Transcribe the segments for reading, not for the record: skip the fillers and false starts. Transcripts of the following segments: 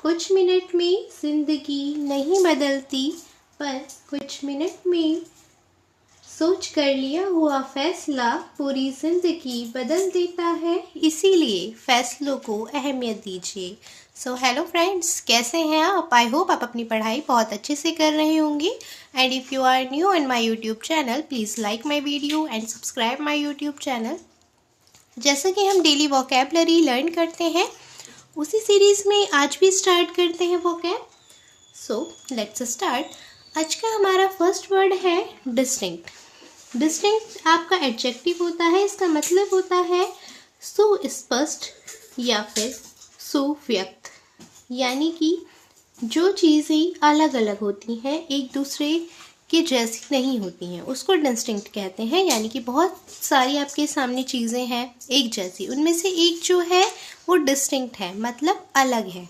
कुछ मिनट में जिंदगी नहीं बदलती, पर कुछ मिनट में सोच कर लिया हुआ फैसला पूरी जिंदगी बदल देता है। इसीलिए फैसलों को अहमियत दीजिए। सो हेलो फ्रेंड्स, कैसे हैं आप? आई होप आप अपनी पढ़ाई बहुत अच्छे से कर रहे होंगे। And if you are new on my YouTube channel, please like my video and subscribe my YouTube channel. जैसा कि हम डेली वोकैबलरी लर्न करते हैं, उसी सीरीज़ में आज भी स्टार्ट करते हैं वोकैब। So let's start. आज का हमारा फर्स्ट वर्ड है डिस्टिंक्ट। डिस्टिंक्ट आपका एडजेक्टिव होता है। इसका मतलब होता है सुस्पष्ट या फिर सुव्यक्त, यानी कि जो चीज़ें अलग अलग होती हैं, एक दूसरे के जैसी नहीं होती हैं, उसको डिस्टिंक्ट कहते हैं। यानी कि बहुत सारी आपके सामने चीज़ें हैं एक जैसी, उनमें से एक जो है वो डिस्टिंक्ट है, मतलब अलग है,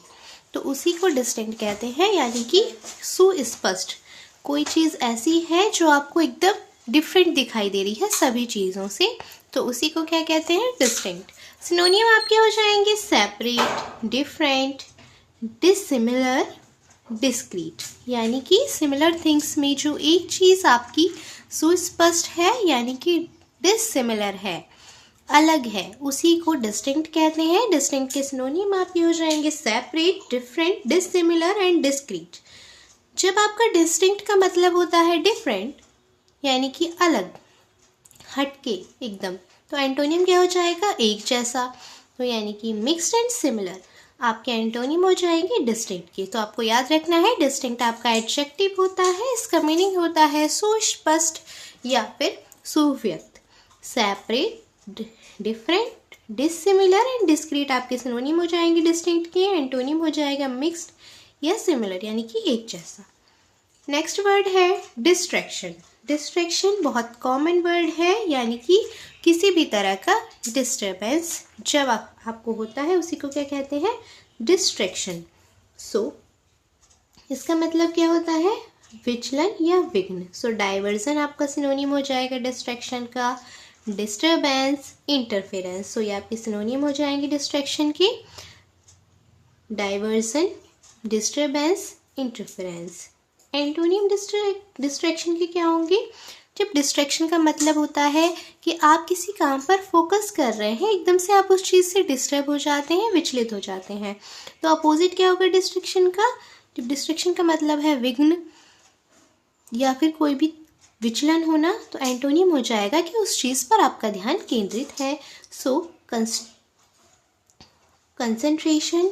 तो उसी को डिस्टिंक्ट कहते हैं। यानी कि सुस्पष्ट, कोई चीज़ ऐसी है जो आपको एकदम डिफरेंट दिखाई दे रही है सभी चीज़ों से, तो उसी को क्या कहते हैं? डिस्टिंक्ट। सिनोनियम आपके हो जाएंगे सेपरेट, डिफरेंट, डिसिमिलर, डिस्क्रीट। यानी कि सिमिलर थिंग्स में जो एक चीज़ आपकी सुस्पष्ट है यानी कि डिसिमिलर है, अलग है, उसी को डिस्टिंक्ट कहते हैं। डिस्टिंक्ट के सिनोनियम आपके हो जाएंगे separate, different, dissimilar and discrete. जब आपका डिस्टिंक्ट का मतलब होता है डिफरेंट, यानी कि अलग, हटके एकदम, तो एंटोनियम क्या हो जाएगा? एक जैसा। तो यानी कि मिक्स्ड एंड सिमिलर आपके एंटोनिम हो जाएंगे डिस्टिंक्ट के। तो आपको याद रखना है, डिस्टिंक्ट आपका एडजेक्टिव होता है। इसका मीनिंग होता है सुस्पष्ट या फिर सुव्यक्त। Separate, different, dissimilar and discrete आपके सिनोनिम हो जाएंगे डिस्टिंक्ट के। एंटोनिम हो जाएगा मिक्स्ड या सिमिलर, यानी कि एक जैसा। नेक्स्ट वर्ड है डिस्ट्रैक्शन। डिस्ट्रैक्शन बहुत कॉमन वर्ड है, यानी कि किसी भी तरह का डिस्टर्बेंस जब आपको होता है, उसी को क्या कहते हैं? डिस्ट्रैक्शन। सो इसका मतलब क्या होता है? विचलन या विघ्न। सो डाइवर्जन आपका सिनोनिम हो जाएगा डिस्ट्रैक्शन का। डिस्टर्बेंस, इंटरफेरेंस, सो ये आपके सिनोनिम हो जाएंगे डिस्ट्रैक्शन के। Diversion, disturbance, interference. Antonym distraction के क्या होंगे? जब डिस्ट्रैक्शन का मतलब होता है कि आप किसी काम पर फोकस कर रहे हैं, एकदम से आप उस चीज़ से डिस्टर्ब हो जाते हैं, विचलित हो जाते हैं, तो अपोजिट क्या होगा डिस्ट्रैक्शन का? जब डिस्ट्रैक्शन का मतलब है विघ्न या फिर कोई भी विचलन होना, तो एंटोनियम हो जाएगा कि उस चीज़ पर आपका ध्यान केंद्रित है। सो कंसंट्रेशन,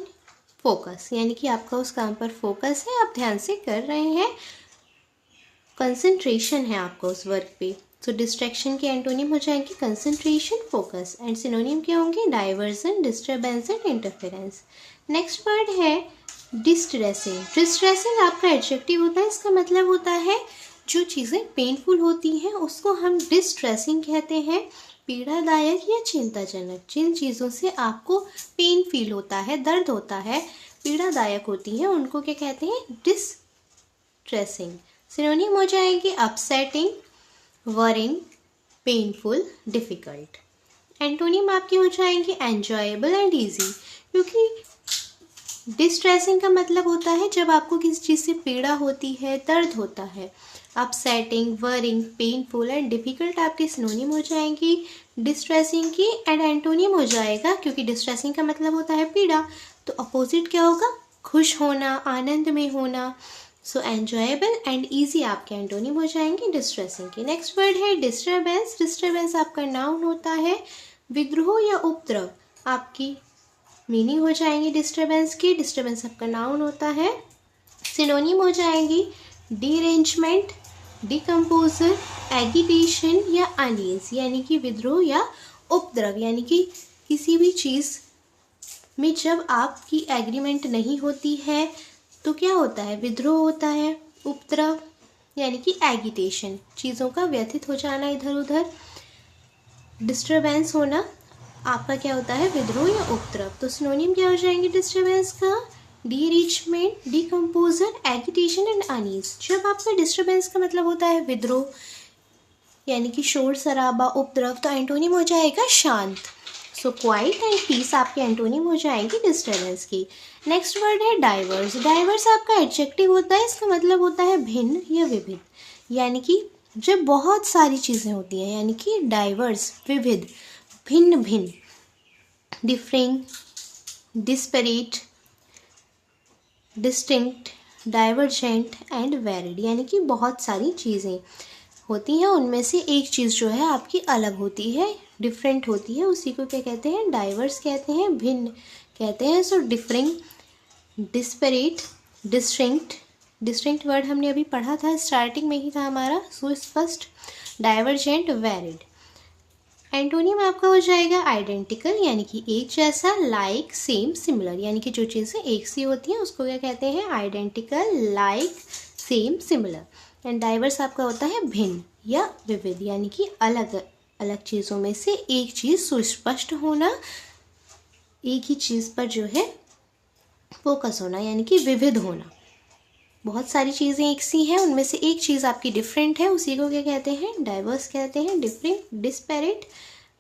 फोकस, यानी कि आपका उस काम पर फोकस है, आप ध्यान से कर रहे हैं, कंसंट्रेशन है आपका उस वर्क पे। सो डिस्ट्रैक्शन के एंटोनिम हो जाएंगे कंसंट्रेशन, फोकस, एंड सिनोनिम क्या होंगे? Diversion, disturbance and interference. Next word है डिस्ट्रेसिंग। डिस्ट्रेसिंग आपका एडजेक्टिव होता है। इसका मतलब होता है जो चीज़ें पेनफुल होती हैं उसको हम डिस्ट्रेसिंग कहते हैं। पीड़ादायक या चिंताजनक, जिन चीज़ों से आपको पेन फील होता है, दर्द होता है, पीड़ादायक होती हैं, उनको क्या कहते हैं? डिस्ट्रेसिंग। सिनोनिम हो जाएंगे upsetting, worrying, painful, difficult. Antonym आपके हो जाएंगे एन्जॉयबल एंड ईजी, क्योंकि डिस्ट्रेसिंग का मतलब होता है जब आपको किसी चीज़ से पीड़ा होती है, दर्द होता है। Upsetting, worrying, painful and difficult आपके सिनोनिम हो जाएंगी डिस्ट्रेसिंग की। एंड एंटोनिम हो जाएगा, क्योंकि डिस्ट्रेसिंग का मतलब होता है पीड़ा, तो अपोजिट क्या होगा? खुश होना, आनंद में होना। सो एन्जॉयबल एंड ईजी आपके एंटोनिम हो जाएंगे डिस्ट्रेसिंग के। नेक्स्ट वर्ड है डिस्टर्बेंस। डिस्टर्बेंस आपका नाउन होता है। विद्रोह या उपद्रव आपकी मीनिंग हो जाएंगे डिस्टर्बेंस के। डिस्टर्बेंस आपका नाउन होता है। सिनोनिम हो जाएंगी डीरेंजमेंट, डिकम्पोजर, एगिटेशन या अनईज, यानी कि विद्रोह या उपद्रव, यानी कि किसी भी चीज़ में जब आपकी एग्रीमेंट नहीं होती है तो क्या होता है? विद्रोह होता है। उपद्रव यानी कि एगिटेशन, चीज़ों का व्यथित हो जाना इधर उधर। डिस्टर्बेंस होना आपका क्या होता है? विद्रोह या उपद्रव। तो सिनोनिम क्या हो जाएंगे डिस्टर्बेंस का? डीरिचमेंट, डिकम्पोजर, एगिटेशन एंड अनईज। जब आपका डिस्टर्बेंस का मतलब होता है विद्रोह यानी कि शोर शराबा, उपद्रव, तो एंटोनिम हो जाएगा शांत। सो क्वाइट एंड पीस आपके एंटोनिम हो जाएंगे डिस्टर्बेंस की। नेक्स्ट वर्ड है डाइवर्स। डाइवर्स आपका एडजेक्टिव होता है, इसका मतलब होता है भिन्न या विविध, यानी कि जब बहुत सारी चीज़ें होती हैं, यानी कि डाइवर्स विविध, भिन्न भिन्न, differing, disparate, distinct, divergent and varied, यानी कि बहुत सारी चीज़ें होती हैं, उनमें से एक चीज़ जो है आपकी अलग होती है, डिफरेंट होती है, उसी को क्या कहते हैं, डाइवर्स कहते हैं, भिन्न कहते हैं। So differing, disparate, distinct, distinct word हमने अभी पढ़ा था, स्टार्टिंग में ही था हमारा, सुस्पष्ट, डाइवर्जेंट, वेरिड। एंटोनियम आपका हो जाएगा आइडेंटिकल, यानी कि एक जैसा, लाइक, सेम, सिमिलर, यानी कि जो चीज़ें एक सी होती हैं उसको क्या कहते हैं, identical, like, same, similar. And diverse आपका होता है भिन्न या विविध, यानी कि अलग अलग चीज़ों में से एक चीज़ सुस्पष्ट होना, एक ही चीज़ पर जो है फोकस होना, यानी कि विविध होना। बहुत सारी चीज़ें एक सी हैं, उनमें से एक चीज़ आपकी डिफरेंट है, उसी को क्या कहते हैं, डाइवर्स कहते हैं। Different, disparate,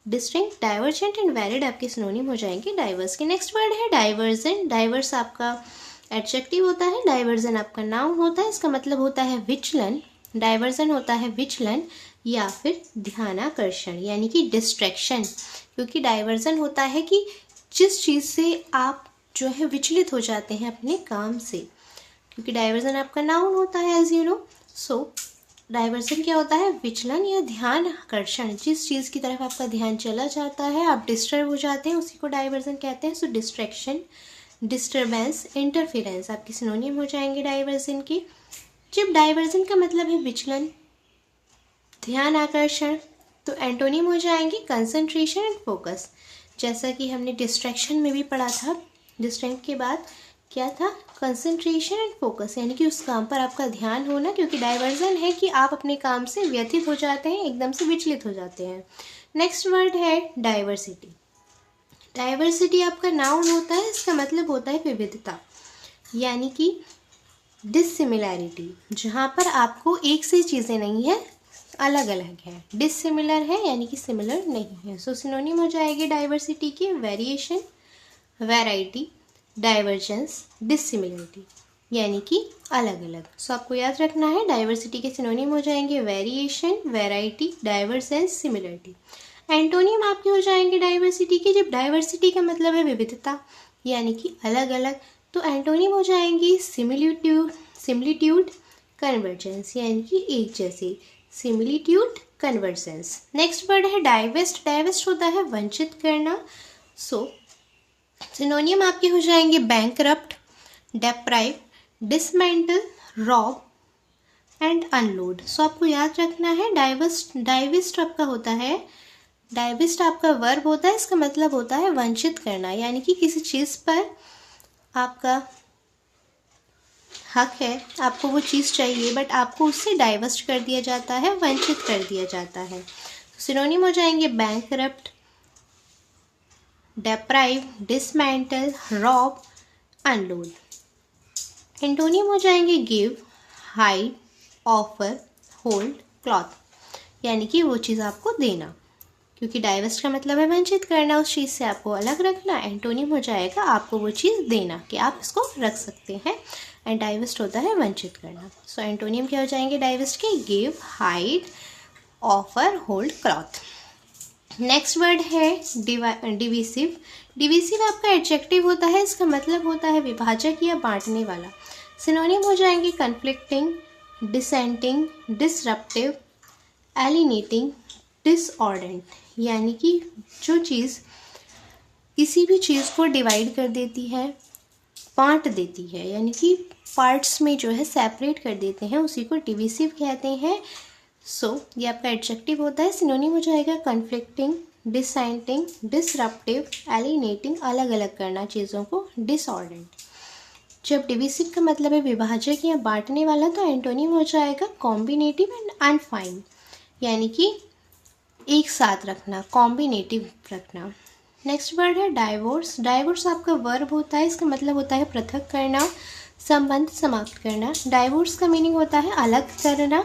distinct, divergent and varied आपके सिनोनिम हो जाएंगे डाइवर्स के। नेक्स्ट वर्ड है डाइवर्जन। डाइवर्स आपका एडजेक्टिव होता है, डाइवर्जन आपका नाउन होता है, इसका मतलब होता है विचलन। डाइवर्जन होता है विचलन या फिर ध्यानाकर्षण, यानी कि डिस्ट्रैक्शन, क्योंकि डाइवर्जन होता है कि जिस चीज़ से आप जो है विचलित हो जाते हैं अपने काम से, क्योंकि डाइवर्जन आपका नाउन होता है as you know. So diversion क्या होता है, विचलन या ध्यान आकर्षण, जिस चीज़ की तरफ आपका ध्यान चला जाता है, आप डिस्टर्ब हो जाते हैं, उसी को डाइवर्जन कहते हैं। सो डिस्ट्रैक्शन, डिस्टर्बेंस, इंटरफेरेंस आपके सिनोनिम हो जाएंगे डाइवर्जन के। जब डाइवर्जन का मतलब है विचलन, ध्यान आकर्षण, तो एंटोनिम हो जाएंगे कंसंट्रेशन एंड फोकस, जैसा कि हमने डिस्ट्रैक्शन में भी पढ़ा था। डिस्ट्रैक्ट के बाद क्या था, कंसंट्रेशन एंड फोकस, यानी कि उस काम पर आपका ध्यान होना, क्योंकि डाइवर्जन है कि आप अपने काम से व्यथित हो जाते हैं, एकदम से विचलित हो जाते हैं। नेक्स्ट वर्ड है डाइवर्सिटी। डाइवर्सिटी आपका नाउन होता है, इसका मतलब होता है विविधता, यानी कि डिसिमिलैरिटी, जहाँ पर आपको एक सी चीज़ें नहीं है, अलग अलग है। डिसिमिलर है यानी कि सिमिलर नहीं है। सो सिनोनिम हो जाएगी डाइवर्सिटी की वेरिएशन, वैरायटी, डाइवर्जेंस, डिसिमिलरिटी, यानी कि अलग अलग। सो आपको याद रखना है डाइवर्सिटी के सिनोनिम हो जाएंगे variation, variety, divergence, similarity. Antonym आपके हो जाएंगे डाइवर्सिटी के, जब डाइवर्सिटी का मतलब है विविधता यानी कि अलग अलग, तो एंटोनियम हो जाएंगी सिमिलिट्यूड, सिमिलिट्यूड, कन्वर्जेंस, यानी कि एक जैसे, सिमिलिट्यूड, कन्वर्जेंस। नेक्स्ट वर्ड है डाइवेस्ट। डाइवेस्ट होता है वंचित करना। सो सिनोनियम आपके हो जाएंगे bankrupt, deprive, dismantle, rob and unload. So आपको याद रखना है डाइवेस्ट, डाइवेस्ट आपका होता है, डाइवेस्ट आपका वर्ब होता है, इसका मतलब होता है वंचित करना, यानी कि किसी चीज़ पर आपका हक है, आपको वो चीज़ चाहिए, बट आपको उससे डाइवर्स्ट कर दिया जाता है, वंचित कर दिया जाता है। सिनोनिम हो जाएंगे bankrupt, deprive, dismantle, rob, unload. Antonym हो जाएंगे give, hide, offer, hold, cloth, यानी कि वो चीज़ आपको देना, क्योंकि डाइवर्स्ट का मतलब है वंचित करना, उस चीज़ से आपको अलग रखना। एंटोनियम हो जाएगा आपको वो चीज़ देना कि आप इसको रख सकते हैं, एंड डाइवर्स्ट होता है वंचित करना। सो एंटोनियम क्या हो जाएंगे डाइवर्स्ट के, give, hide, offer, hold, cloth. Next word है डिविसिव। डिविसिव आपका एडजेक्टिव होता है, इसका मतलब होता है विभाजक या बांटने वाला। सिनोनिम हो जाएंगे कन्फ्लिक्टिंग, डिसेंटिंग, डिसरप्टिव, एलिनेटिंग, डिसऑर्डेंट, यानी कि जो चीज़ किसी भी चीज़ को डिवाइड कर देती है, बांट देती है, यानी कि पार्ट्स में जो है सेपरेट कर देते हैं, उसी को डिविसिव कहते हैं। सो ये आपका एडजेक्टिव होता है। सिनोनिम हो जाएगा कन्फ्लिक्टिंग, डिसेंटिंग, डिसरप्टिव, एलिनेटिंग, अलग अलग करना चीज़ों को, डिसऑर्डेंट। जब डिविसिव का मतलब है विभाजक या बांटने वाला, तो एंटोनिम हो जाएगा कॉम्बिनेटिव एंड अनफाइन, यानी कि एक साथ रखना, कॉम्बिनेटिव रखना। नेक्स्ट वर्ड है डाइवोर्स। डाइवोर्स आपका वर्ब होता है, इसका मतलब होता है पृथक करना, संबंध समाप्त करना। डाइवोर्स का मीनिंग होता है अलग करना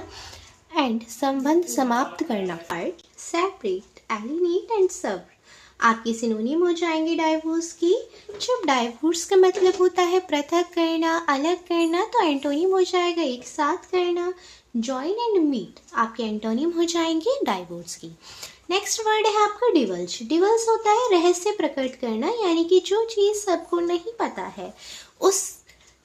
एंड संबंध समाप्त करना। Part, separate, alienate and serve. आपके सिनोनिम हो जाएंगे डाइवोर्स की। जब डाइवोर्स का मतलब होता है पृथक करना, अलग करना, तो एंटोनिम हो जाएगा एक साथ करना। जॉइन एंड मीट आपके एंटोनिम हो जाएंगे डाइवोर्स की। नेक्स्ट वर्ड है आपका डिवल्ज। डिवल्ज होता है रहस्य प्रकट करना, यानी कि जो चीज़ सबको नहीं पता है उस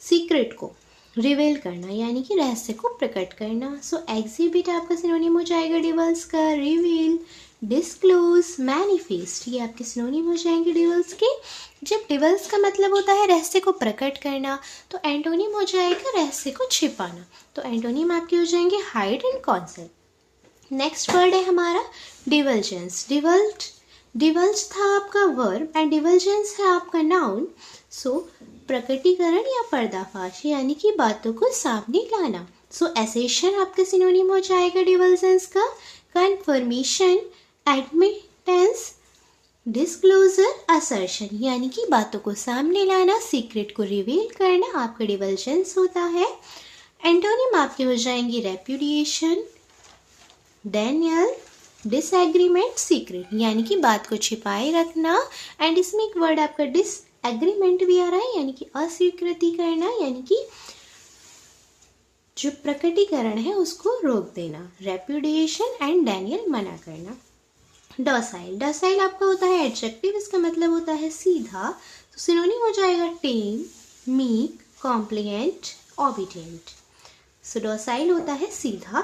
सीक्रेट को रिवील करना, यानी कि रहस्य को प्रकट करना। सो एग्जिबिट आपका सिनोनिम हो जाएगा डिवल्स का। रिवील, डिस्क्लोज, मैनिफेस्ट, ये आपके सिनोनिम हो जाएंगे डिवल्स के। जब डिवल्स का मतलब होता है रहस्य को प्रकट करना, तो एंटोनिम हो जाएगा रहस्य को छिपाना। तो एंटोनिम आपके हो जाएंगे हाइड एंड कॉन्सेल। नेक्स्ट वर्ड है हमारा डिवल्जेंस। डिवल्ज था आपका वर्ब एंड डिवल्जेंस है आपका नाउन। सो प्रकटीकरण या पर्दाफाश, यानी कि बातों को सामने लाना। सो एसेशन आपका सिनोनिम हो जाएगा डिवल्जेंस का। कन्फर्मेशन, एडमिटेंस, डिस्क्लोजर, असर्शन, यानी कि बातों को सामने लाना, सीक्रेट को रिवील करना आपका डिवल्जेंस होता है। एंटोनिम आपके हो जाएंगे रेप्यूडिएशन, डेनियल, डिसएग्रीमेंट, सीक्रेट, यानी कि बात को छिपाए रखना। एंड इसमें एक वर्ड आपका डिसएग्रीमेंट भी आ रहा है, यानी कि अस्वीकृति करना, यानी कि जो प्रकटीकरण है उसको रोक देना। रेप्यूडिएशन एंड डेनियल मना करना। डॉसाइल, डॉसाइल आपका होता है एडजेक्टिव, इसका मतलब होता है सीधा। तो सिनोनिम हो जाएगा टेम, मीक, कॉम्प्लिएंट, ओबीडिएंट। सो डॉसाइल होता है सीधा,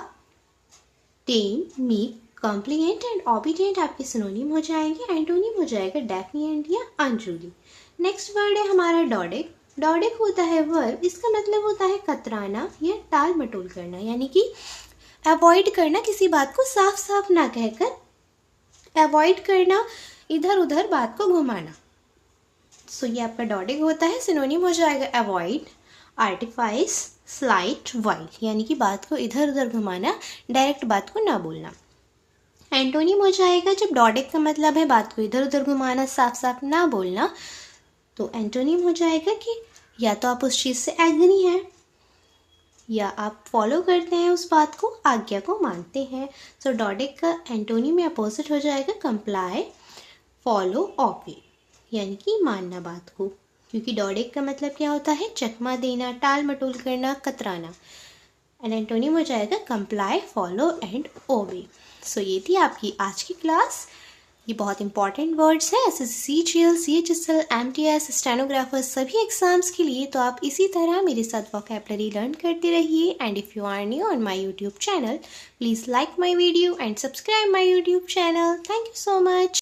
टेम, मीक, कॉम्प्लिएंट एंड ओबीडिएंट आपके सिनोनिम हो जाएंगे। एंटोनिम हो जाएगा डेफिएंट या अनरूली। नेक्स्ट वर्ड है हमारा डॉडिक। डॉडिक होता है वर्ब, इसका मतलब होता है कतराना या टाल मटोल करना, यानी कि अवॉइड करना, किसी बात को साफ साफ ना कहकर अवॉइड करना, इधर उधर बात को घुमाना। सो ये आपका डॉडिक होता है। सिनोनिम हो जाएगा अवॉइड, आर्टिफाइस, स्लाइट, वाइल, यानी कि बात को इधर उधर घुमाना, डायरेक्ट बात को ना बोलना। एंटोनिम हो जाएगा, जब डॉडिक का मतलब है बात को इधर उधर घुमाना, साफ साफ ना बोलना, तो एंटोनिम हो जाएगा कि या तो आप उस चीज़ से एग्री हैं या आप फॉलो करते हैं उस बात को, आज्ञा को मानते हैं। सो डॉडिक का एंटोनिम या अपोजिट हो जाएगा कंप्लाई, फॉलो, ओबे, यानी कि मानना बात को, क्योंकि डॉडिक का मतलब क्या होता है चकमा देना, टाल मटोल करना, कतराना। एंड एंटोनिम हो जाएगा कंप्लाई, फॉलो एंड ओबे। सो ये थी आपकी आज की क्लास। ये बहुत इंपॉर्टेंट वर्ड्स हैं SSC, CGL, CHSL, MTS, stenographer सभी एग्जाम्स के लिए। तो आप इसी तरह मेरे साथ वोकैबुलरी लर्न करते रहिए। And if you are new on my YouTube channel, please like my video and subscribe my YouTube channel. Thank you so much.